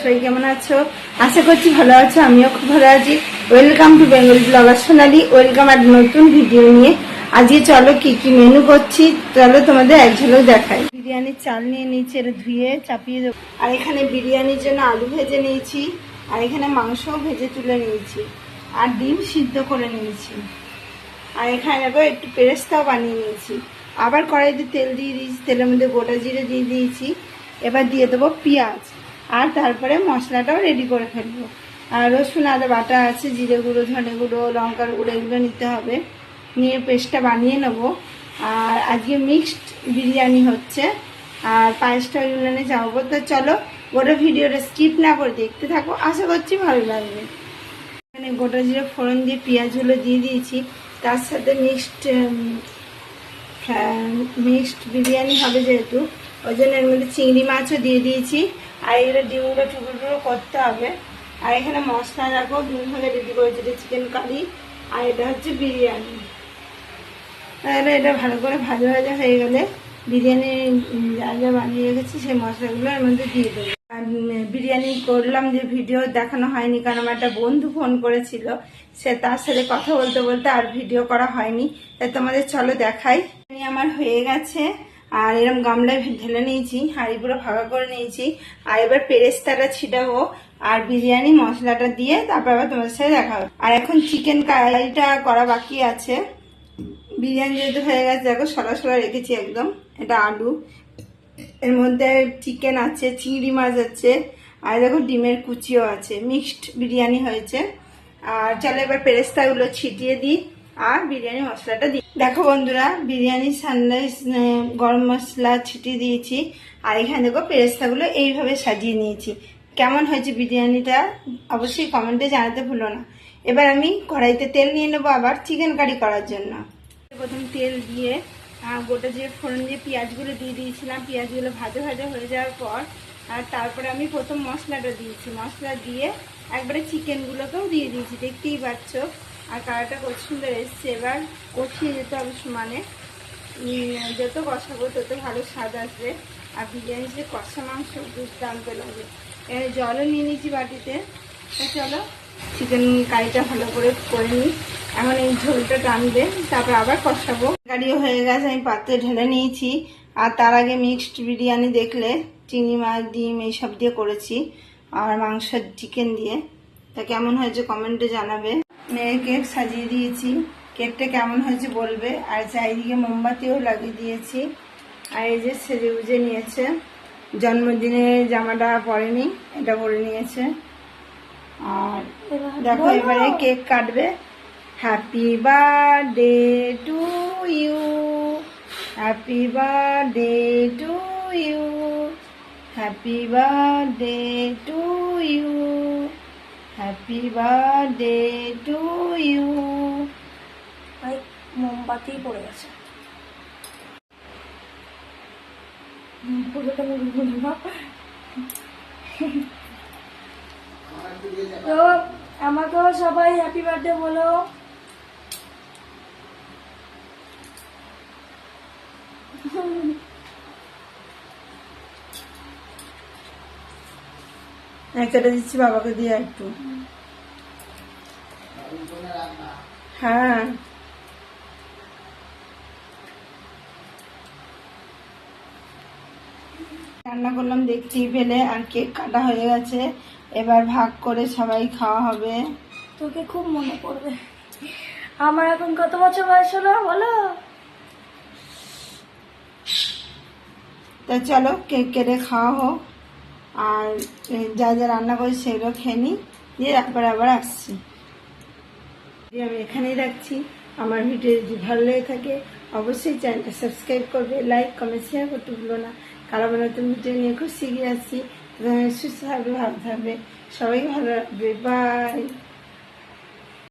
সবাই কেমন আছো? আশা করছি ভালো আছো, আমিও খুব ভালো আছি। Welcome to Bengal blogger Sonali. Welcome আর নতুন ভিডিও নিয়ে। আজকে চলো কি কি মেনু করছি চলো তোমাদের এক ঝলক দেখাই। বিরিয়ানির চাল নিয়ে নিয়েছি, এটা ধুয়ে চাপিয়ে দেবো। আর এখানে বিরিয়ানির জন্য আলু ভেজে নিয়েছি, আর এখানে মাংসও ভেজে তুলে নিয়েছি, আর ডিম সিদ্ধ করে নিয়েছি। আর এখানে দেখো একটু পেরেস্তাও বানিয়ে নিয়েছি। আবার কড়াইতে তেল দিয়ে দিয়েছি, তেলের মধ্যে গোটা জিরে দিয়ে দিয়েছি। এবার দিয়ে দেবো পেঁয়াজ, আর তারপরে মশলাটাও রেডি করে ফেলবো। আর রসুন আদা বাটা আছে, জিরে গুঁড়ো, ধনে গুঁড়ো, লঙ্কার গুঁড়ো এগুলো নিতে হবে, নিয়ে পেস্টটা বানিয়ে নেবো। আর আজকে মিক্সড বিরিয়ানি হচ্ছে, আর পায়েসটা ইউনানে যাবো। তো চলো গোটা ভিডিওটা স্কিপ না করে দেখতে থাকো, আশা করছি ভালো লাগবে। এখানে গোটা জিরে ফোড়ন দিয়ে পেঁয়াজগুলো দিয়ে দিয়েছি, তার সাথে মিক্সড বিরিয়ানি হবে যেহেতু, ওই জন্য এর মধ্যে চিংড়ি মাছও দিয়ে দিয়েছি। আর এগুলো ডিমগুলো টুকরো করতে হবে। আর এখানে মশলা রাখবো, ডিম হলে রেডি করেছি, এটা চিকেন কারি, আর এটা হচ্ছে বিরিয়ানি। তাহলে এটা ভালো করে ভাজা ভাজা হয়ে গেলে বিরিয়ানি যা যা বানিয়ে রেখেছি সেই মশলাগুলো এর মধ্যে দিয়ে দেবো। আর বিরিয়ানি করলাম যে ভিডিও দেখানো হয়নি, কারণ আমার একটা বন্ধু ফোন করেছিল, সে তার সাথে কথা বলতে বলতে আর ভিডিও করা হয়নি। তাই তোমাদের চলো দেখাই। আমার হয়ে গেছে, আর এরকম গামলায় ঢেলে নিয়েছি, হাঁড়ি পুরো ফাঁকা করে নিয়েছি। আর এবার পেরেস্তাটা ছিটাবো, আর বিরিয়ানি মশলাটা দিয়ে তারপর আবার তোমাদের সাথে দেখা হবে। আর এখন চিকেন কারিটা করা বাকি আছে। বিরিয়ানি যেহেতু হয়ে গেছে, দেখো সরা সরা রেখেছি একদম। এটা আলু, এর মধ্যে চিকেন আছে, চিংড়ি মাছ আছে, আর দেখো ডিমের কুচিও আছে। মিক্সড বিরিয়ানি হয়েছে। আর চলো এবার পেরেস্তাগুলো ছিটিয়ে দিই, আর বিরিয়ানি মশলাটা দিই। দেখো বন্ধুরা, বিরিয়ানি সানরাইজ গরম মশলা ছিটিয়ে দিয়েছি, আর এখানে দেখো পেরেস্তাগুলো এইভাবে সাজিয়ে নিয়েছি। কেমন হয়েছে বিরিয়ানিটা অবশ্যই কমেন্টে জানাতে ভুলো না। এবার আমি কড়াইতে তেল নিয়ে নেবো আবার চিকেন কারি করার জন্য। প্রথম তেল দিয়ে গোটা যে ফোড়ন দিয়ে পেঁয়াজগুলো দিয়ে দিয়েছিলাম, পেঁয়াজগুলো ভাজা ভাজা হয়ে যাওয়ার পর আর তারপরে আমি প্রথম মশলাটা দিয়েছি। মশলা দিয়ে একবারে চিকেনগুলোকেও দিয়ে দিয়েছি, দেখতেই পাচ্ছ। আর কালারটা কত সুন্দর এসছে। এবার কষিয়ে যেতে হবে সমানে, যত কষাবো তত ভালো স্বাদ আসবে। আর বিরিয়ানি যে কষা মাংস দুর্দান্ত লাগে। এখানে জলও নিয়ে নিয়েছি বাটিতে। চলো চিকেন কারিটা ভালো করে নিই। এখন এই ঝোলটা টানবে, তারপর আবার কষাবো। কারিও হয়ে গেছে, আমি পাত্রে ঢেলে নিয়েছি। আর তার আগে মিক্সড বিরিয়ানি দেখলে চিংড়ি মাছ, ডিম এইসব দিয়ে করেছি, আর মাংস চিকেন দিয়ে। তা কেমন হয়েছে কমেন্টে জানাবে। মেয়ে কেক সাজিয়ে দিয়েছি, কেকটা কেমন হয়েছে বলবে। আর চারিদিকে মোমবাতিও লাগিয়ে দিয়েছি। আর এই যে সেজে গুজে নিয়েছে, জন্মদিনে জামাটা পরেনি, এটা পরে নিয়েছে। আর দেখো এবারে কেক কাটবে। Happy birthday to you, happy birthday to you, happy birthday to you, happy birthday to you. মোমবাতি পড়ে গেছে, পুরোটা তো আমাকেও সবাই হ্যাপি বার্থডে বলো। কেটে দিচ্ছি বাবাকে দিয়ে একটু। হ্যাঁ রান্না করলাম দেখতেই পেলে, আর কেক কাটা হয়ে গেছে। এবার ভাগ করে সবাই খাওয়া হবে। তোকে খুব মনে পড়বে। আমার এখন কত বছর বয়স হলো বলো? তা চলো কেক কেটে খাওয়া হোক, আর যা যা রান্না করি সেগুলো খেয়ে নিই, দিয়ে তারপর আবার আসছি। আমি এখানেই রাখছি। আমার ভিডিও যদি ভালো লেগে থাকে অবশ্যই চ্যানেলটা সাবস্ক্রাইব করবে, লাইক কমেন্ট শেয়ার করতে ভুলো না। কারণ আমরা নতুন ভিডিও নিয়ে খুব শিখে আসছি। সুস্থ থাকবে, ভালো থাকবে, সবাই ভালো রাখবে। বাই।